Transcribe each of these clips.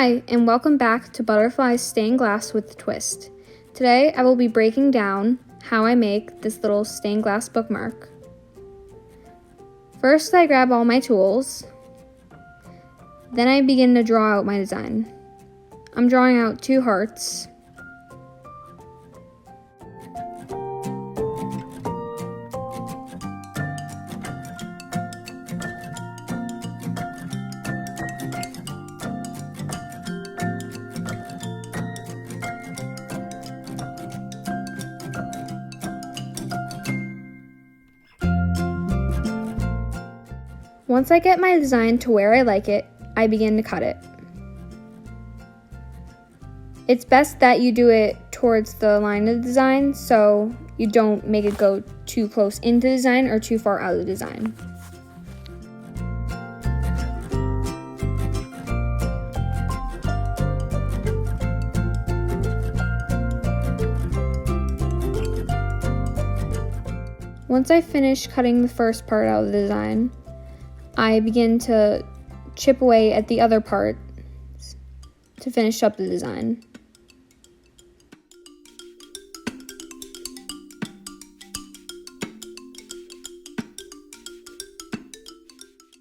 Hi, and welcome back to Butterflies Stained Glass with a Twist. Today I will be breaking down how I make this little stained glass bookmark. First I grab all my tools, then I begin to draw out my design. I'm drawing out 2 hearts. Once I get my design to where I like it, I begin to cut it. It's best that you do it towards the line of the design so you don't make it go too close into the design or too far out of the design. Once I finish cutting the first part out of the design, I begin to chip away at the other parts to finish up the design.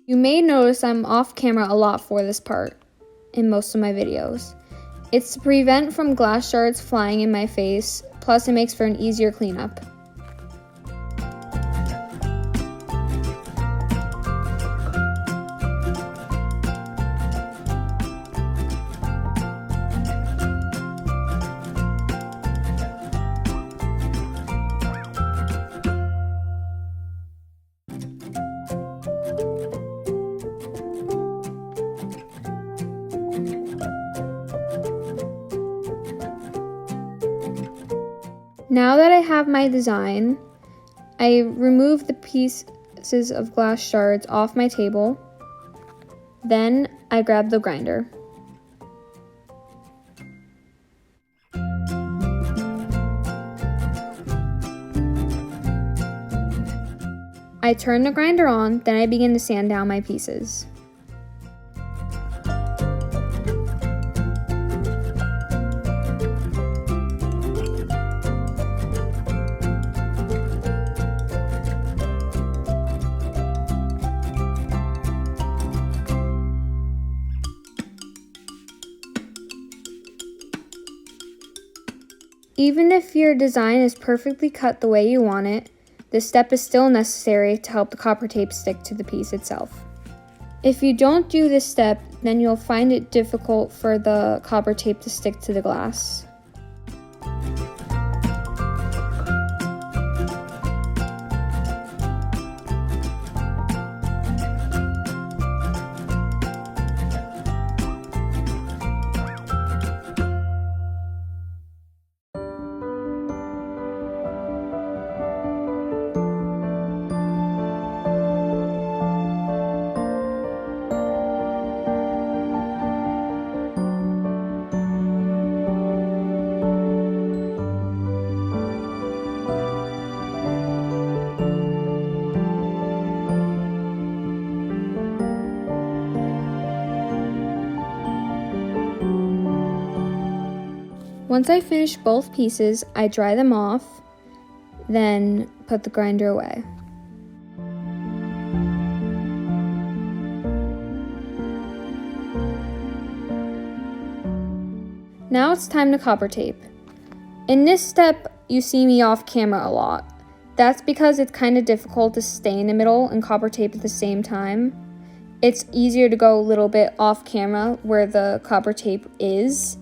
You may notice I'm off camera a lot for this part in most of my videos. It's to prevent from glass shards flying in my face, plus it makes for an easier cleanup. Now that I have my design, I remove the pieces of glass shards off my table. Then I grab the grinder. I turn the grinder on, then I begin to sand down my pieces. Even if your design is perfectly cut the way you want it, this step is still necessary to help the copper tape stick to the piece itself. If you don't do this step, then you'll find it difficult for the copper tape to stick to the glass. Once I finish both pieces, I dry them off, then put the grinder away. Now it's time to copper tape. In this step, you see me off camera a lot. That's because it's kind of difficult to stay in the middle and copper tape at the same time. It's easier to go a little bit off camera where the copper tape is.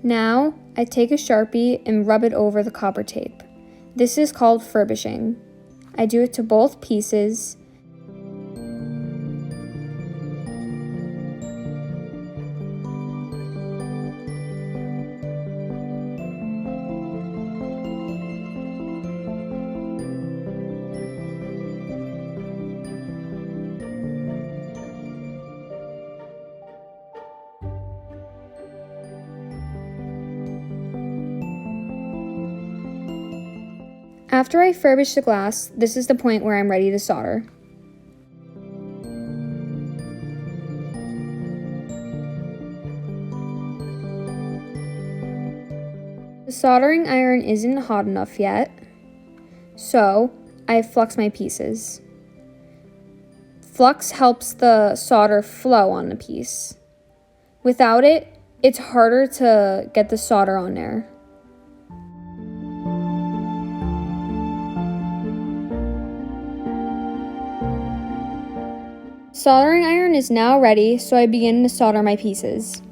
Now, I take a Sharpie and rub it over the copper tape. This is called furbishing. I do it to both pieces. After I furbish the glass, this is the point where I'm ready to solder. The soldering iron isn't hot enough yet, so I flux my pieces. Flux helps the solder flow on the piece. Without it, it's harder to get the solder on there. Soldering iron is now ready, so I begin to solder my pieces.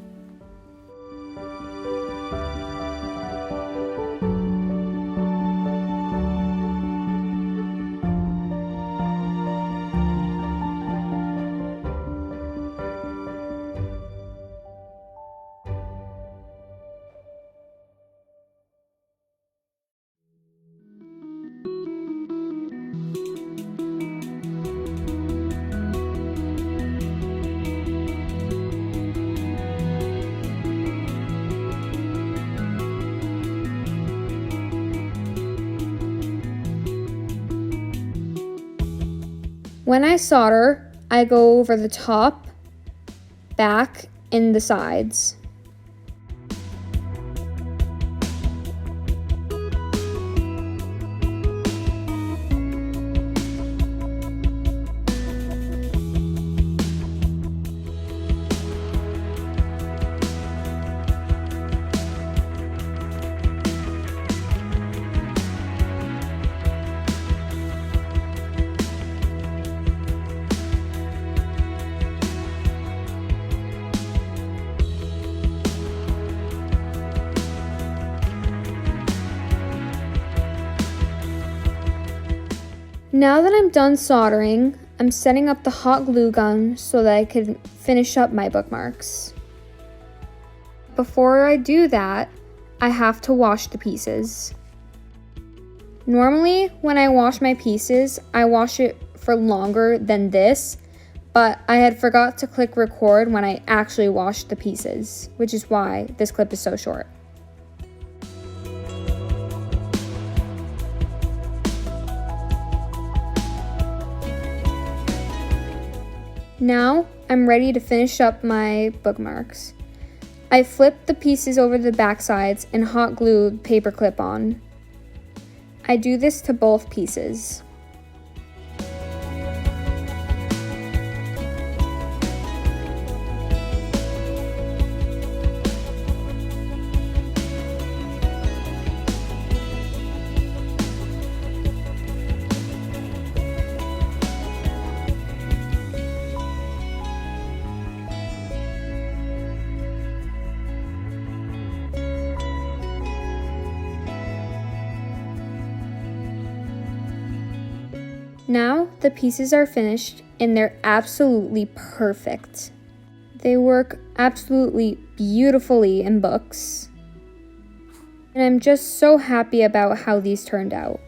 When I solder, I go over the top, back, and the sides. Now that I'm done soldering, I'm setting up the hot glue gun so that I can finish up my bookmarks. Before I do that, I have to wash the pieces. Normally, when I wash my pieces, I wash it for longer than this, but I had forgot to click record when I actually washed the pieces, which is why this clip is so short. Now, I'm ready to finish up my bookmarks. I flip the pieces over the back sides and hot glue the paper clip on. I do this to both pieces. Now the pieces are finished and they're absolutely perfect. They work absolutely beautifully in books. And I'm just so happy about how these turned out.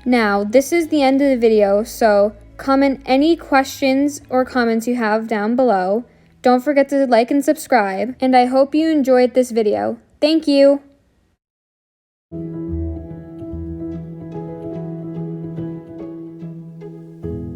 Now, this is the end of the video, so comment any questions or comments you have down below. Don't forget to like and subscribe, and I hope you enjoyed this video. Thank you!